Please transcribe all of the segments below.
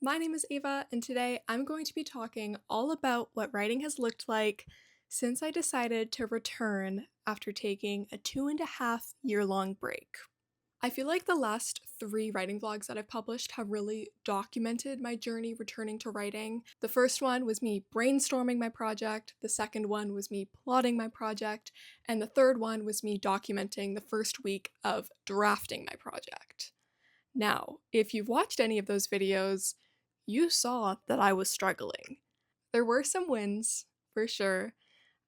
My name is Ava, and today I'm going to be talking all about what writing has looked like since I decided to return after taking a 2.5 year long break. I feel like the last three writing vlogs that I've published have really documented my journey returning to writing. The first one was me brainstorming my project, the second one was me plotting my project, and the third one was me documenting the first week of drafting my project. Now, if you've watched any of those videos, you saw that I was struggling. There were some wins, for sure.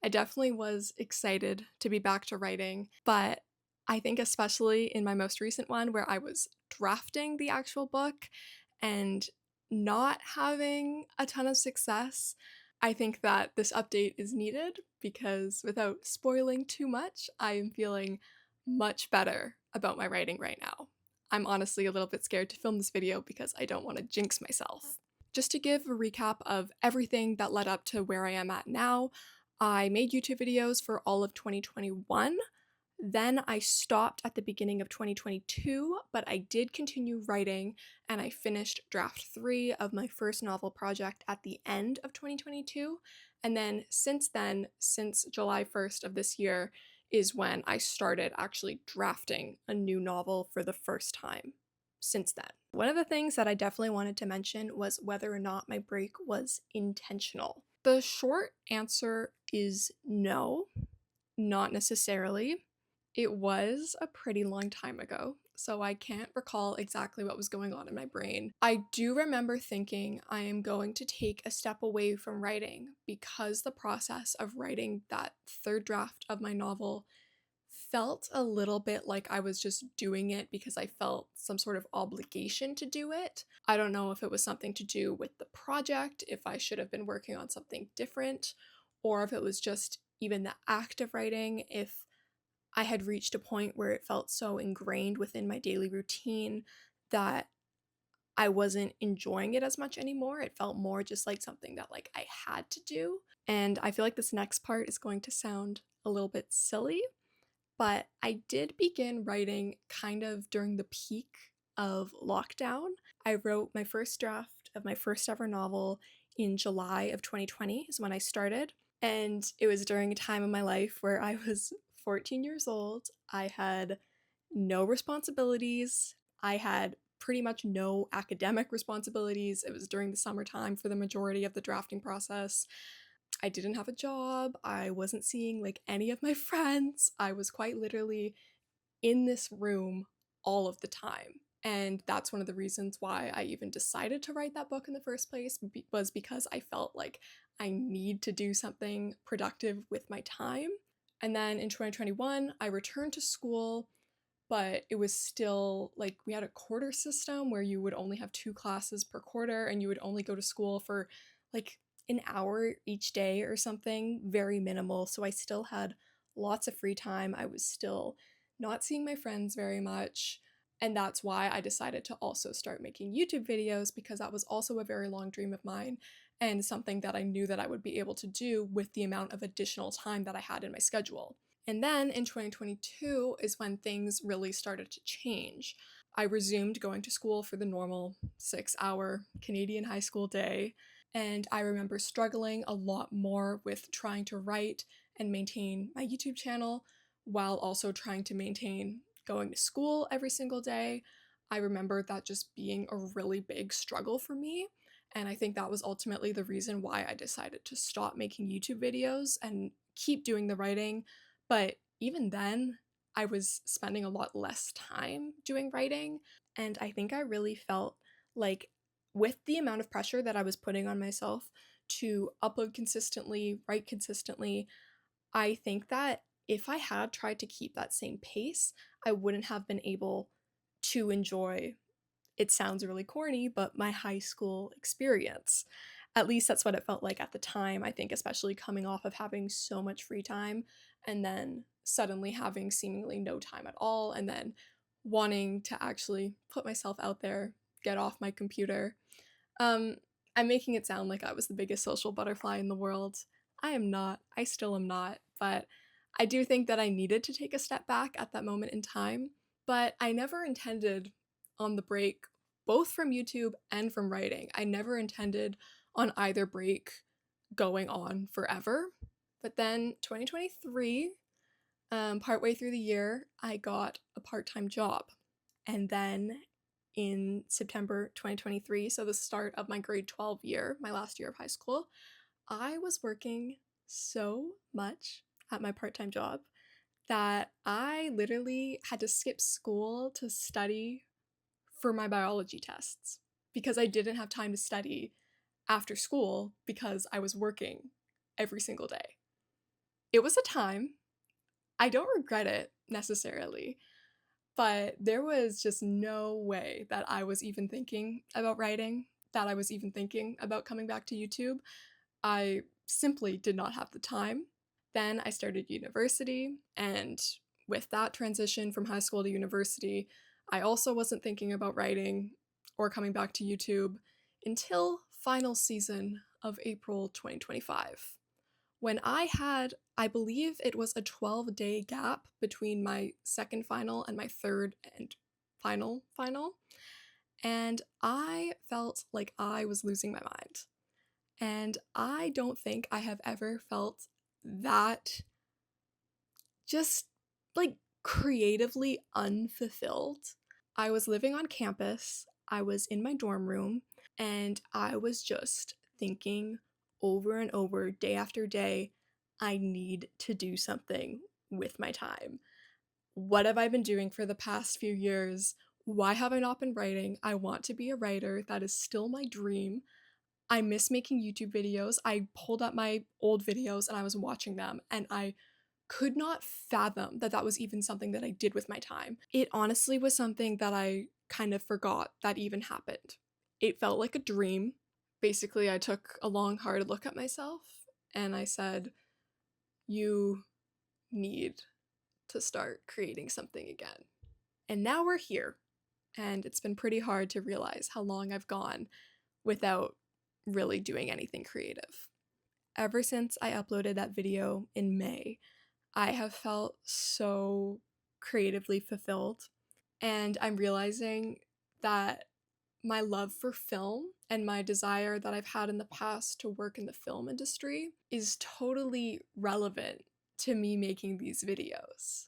I definitely was excited to be back to writing, but I think especially in my most recent one where I was drafting the actual book and not having a ton of success, I think that this update is needed because without spoiling too much, I am feeling much better about my writing right now. I'm honestly a little bit scared to film this video because I don't want to jinx myself. Just to give a recap of everything that led up to where I am at now, I made YouTube videos for all of 2021. Then I stopped at the beginning of 2022, but I did continue writing and I finished draft 3 of my first novel project at the end of 2022. And then, since July 1st of this year, is when I started actually drafting a new novel for the first time since then. One of the things that I definitely wanted to mention was whether or not my break was intentional. The short answer is no, not necessarily. It was a pretty long time ago, so I can't recall exactly what was going on in my brain. I do remember thinking I am going to take a step away from writing because the process of writing that third draft of my novel felt a little bit like I was just doing it because I felt some sort of obligation to do it. I don't know if it was something to do with the project, if I should have been working on something different, or if it was just even the act of writing, if I had reached a point where it felt so ingrained within my daily routine that I wasn't enjoying it as much anymore. It felt more just like something that I had to do. And I feel like this next part is going to sound a little bit silly, but I did begin writing kind of during the peak of lockdown. I wrote my first draft of my first ever novel in July of 2020 is when I started. And it was during a time in my life where I was 14 years old. I had no responsibilities. I had pretty much no academic responsibilities. It was during the summertime for the majority of the drafting process. I didn't have a job. I wasn't seeing any of my friends. I was quite literally in this room all of the time. And that's one of the reasons why I even decided to write that book in the first place, was because I felt like I need to do something productive with my time. And then in 2021, I returned to school, but it was still we had a quarter system where you would only have 2 classes per quarter and you would only go to school for an hour each day or something, very minimal. So I still had lots of free time. I was still not seeing my friends very much. And that's why I decided to also start making YouTube videos, because that was also a very long dream of mine and something that I knew that I would be able to do with the amount of additional time that I had in my schedule. And then in 2022 is when things really started to change. I resumed going to school for the normal 6-hour Canadian high school day, and I remember struggling a lot more with trying to write and maintain my YouTube channel while also trying to maintain going to school every single day. I remember that just being a really big struggle for me. And I think that was ultimately the reason why I decided to stop making YouTube videos and keep doing the writing. But even then, I was spending a lot less time doing writing. And I think I really felt like, with the amount of pressure that I was putting on myself to upload consistently, write consistently, I think that if I had tried to keep that same pace, I wouldn't have been able to enjoy, it sounds really corny, but my high school experience. At least that's what it felt like at the time, I think, especially coming off of having so much free time and then suddenly having seemingly no time at all, and then wanting to actually put myself out there, get off my computer. Um, I'm making it sound like I was the biggest social butterfly in the world. I am not. I still am not. But I do think that I needed to take a step back at that moment in time. But I never intended on the break both from YouTube and from writing. I never intended on either break going on forever. But then 2023, partway through the year, I got a part-time job. And then in September 2023, so the start of my grade 12 year, my last year of high school, I was working so much at my part-time job that I literally had to skip school to study for my biology tests because I didn't have time to study after school because I was working every single day. It was a time. I don't regret it necessarily, but there was just no way that I was even thinking about writing, that I was even thinking about coming back to YouTube. I simply did not have the time. Then I started university, and with that transition from high school to university, I also wasn't thinking about writing or coming back to YouTube until final season of April 2025, when I had, I believe it was a 12-day gap between my second final and my third and final, and I felt like I was losing my mind. And I don't think I have ever felt that just like creatively unfulfilled. I was living on campus, I was in my dorm room, and I was just thinking over and over, day after day, I need to do something with my time. What have I been doing for the past few years? Why have I not been writing? I want to be a writer. That is still my dream. I miss making YouTube videos. I pulled up my old videos and I was watching them, and I could not fathom that that was even something that I did with my time. It honestly was something that I kind of forgot that even happened. It felt like a dream. Basically, I took a long, hard look at myself and I said, you need to start creating something again. And now we're here. And it's been pretty hard to realize how long I've gone without really doing anything creative. Ever since I uploaded that video in May, I have felt so creatively fulfilled. And I'm realizing that my love for film and my desire that I've had in the past to work in the film industry is totally relevant to me making these videos.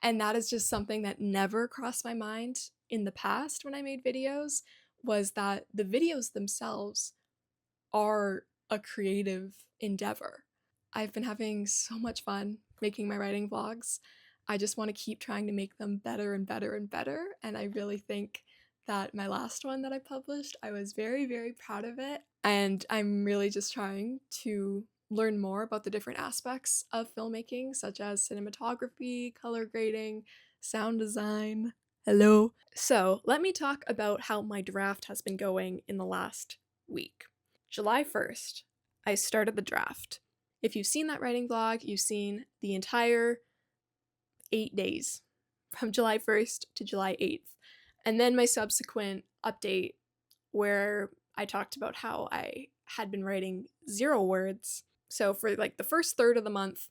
And that is just something that never crossed my mind in the past when I made videos, was that the videos themselves are a creative endeavor. I've been having so much fun making my writing vlogs. I just want to keep trying to make them better and better and better. And I really think that my last one that I published, I was very, very proud of it. And I'm really just trying to learn more about the different aspects of filmmaking, such as cinematography, color grading, sound design. Hello. So let me talk about how my draft has been going in the last week. July 1st, I started the draft. If you've seen that writing vlog, you've seen the entire 8 days from July 1st to July 8th. And then my subsequent update where I talked about how I had been writing 0 words. So for like the first third of the month,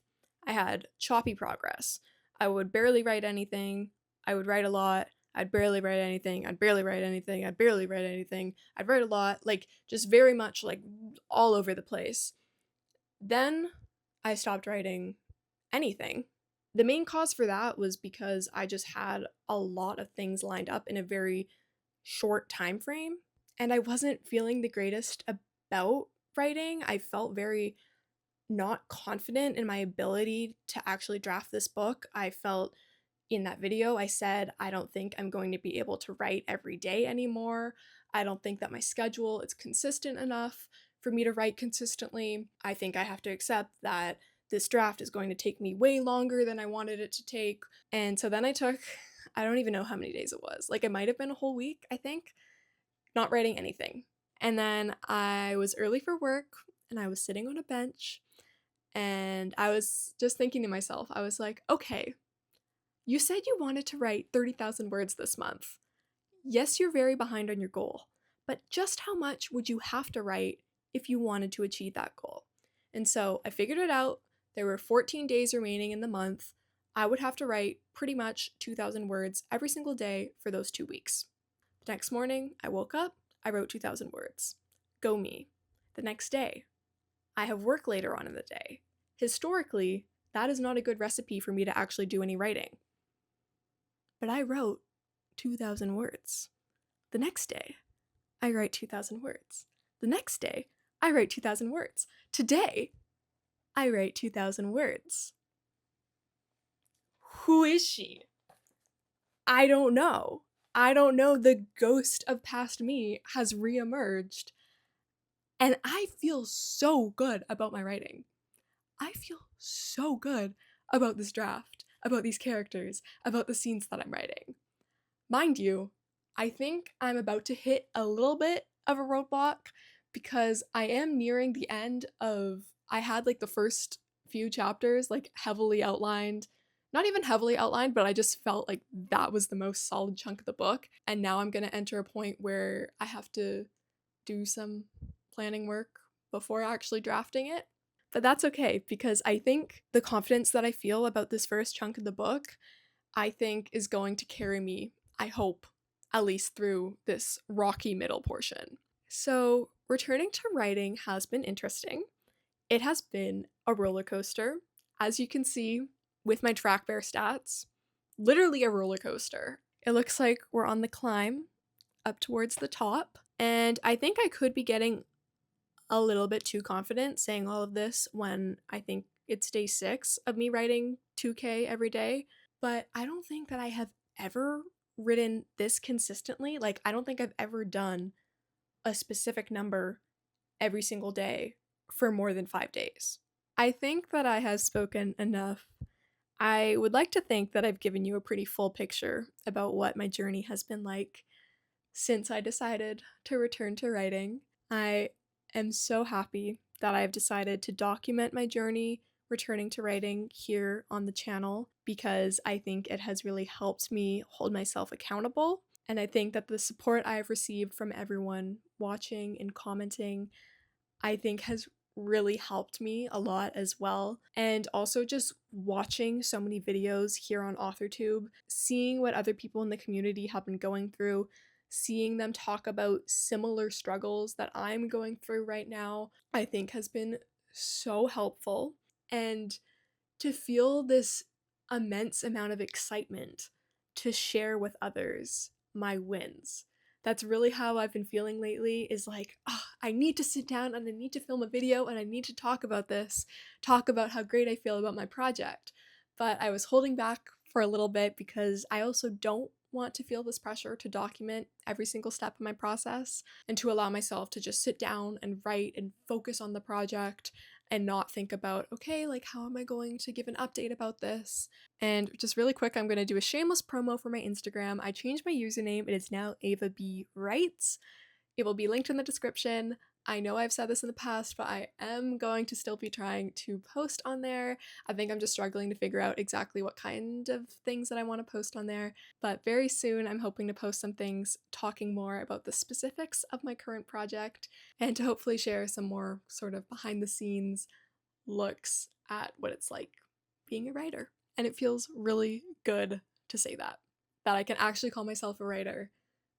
I had choppy progress. I would barely write anything. I would write a lot. I'd barely write anything. I'd barely write anything. I'd barely write anything. I'd write a lot, like just very much like all over the place. Then I stopped writing anything. The main cause for that was because I just had a lot of things lined up in a very short time frame, and I wasn't feeling the greatest about writing. I felt very not confident in my ability to actually draft this book. I felt in that video, I said, I don't think I'm going to be able to write every day anymore. I don't think that my schedule is consistent enough for me to write consistently. I think I have to accept that this draft is going to take me way longer than I wanted it to take. And so then I took, I don't even know how many days it was. Like it might have been a whole week, I think, not writing anything. And then I was early for work and I was sitting on a bench and I was just thinking to myself, I was like, okay, you said you wanted to write 30,000 words this month. Yes, you're very behind on your goal, but just how much would you have to write if you wanted to achieve that goal? And so I figured it out. There were 14 days remaining in the month. I would have to write pretty much 2,000 words every single day for those 2 weeks. But The next morning, I woke up, I wrote 2,000 words. Go me. The next day, I have work later on in the day. Historically, that is not a good recipe for me to actually do any writing. But I wrote 2,000 words. The next day, I write 2,000 words. The next day, I write 2,000 words. Today, I write 2,000 words. Who is she? I don't know. I don't know. The ghost of past me has reemerged. And I feel so good about my writing. I feel so good about this draft, about these characters, about the scenes that I'm writing. Mind you, I think I'm about to hit a little bit of a roadblock because I am nearing the end of, I had like the first few chapters like heavily outlined. Not even heavily outlined, but I just felt like that was the most solid chunk of the book. And now I'm going to enter a point where I have to do some planning work before actually drafting it. But that's okay because I think the confidence that I feel about this first chunk of the book, I think is going to carry me, I hope, at least through this rocky middle portion. So, returning to writing has been interesting. It has been a roller coaster, as you can see with my track bear stats. Literally a roller coaster. It looks like we're on the climb up towards the top, and I think I could be getting a little bit too confident saying all of this when I think it's day 6 of me writing 2K every day, but I don't think that I have ever written this consistently. Like, I don't think I've ever done a specific number every single day for more than 5 days. I think that I have spoken enough. I would like to think that I've given you a pretty full picture about what my journey has been like since I decided to return to writing. I am so happy that I've decided to document my journey returning to writing here on the channel because I think it has really helped me hold myself accountable. And I think that the support I've received from everyone watching and commenting, I think has really helped me a lot as well. And also just watching so many videos here on authortube, seeing what other people in the community have been going through, seeing them talk about similar struggles that I'm going through right now, I think has been so helpful. And to feel this immense amount of excitement to share with others my wins. That's really how I've been feeling lately, is like, oh, I need to sit down and I need to film a video and I need to talk about this, talk about how great I feel about my project. But I was holding back for a little bit because I also don't want to feel this pressure to document every single step of my process and to allow myself to just sit down and write and focus on the project and not think about, okay, like how am I going to give an update about this? And just really quick, I'm going to do a shameless promo for my Instagram. I changed my username. It is now avabeewrites. It will be linked in the description. I know I've said this in the past, but I am going to still be trying to post on there. I think I'm just struggling to figure out exactly what kind of things that I want to post on there. But very soon, I'm hoping to post some things talking more about the specifics of my current project and to hopefully share some more sort of behind the scenes looks at what it's like being a writer. And it feels really good to say that I can actually call myself a writer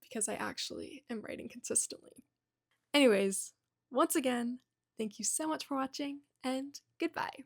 because I actually am writing consistently. Anyways, once again, thank you so much for watching, and goodbye.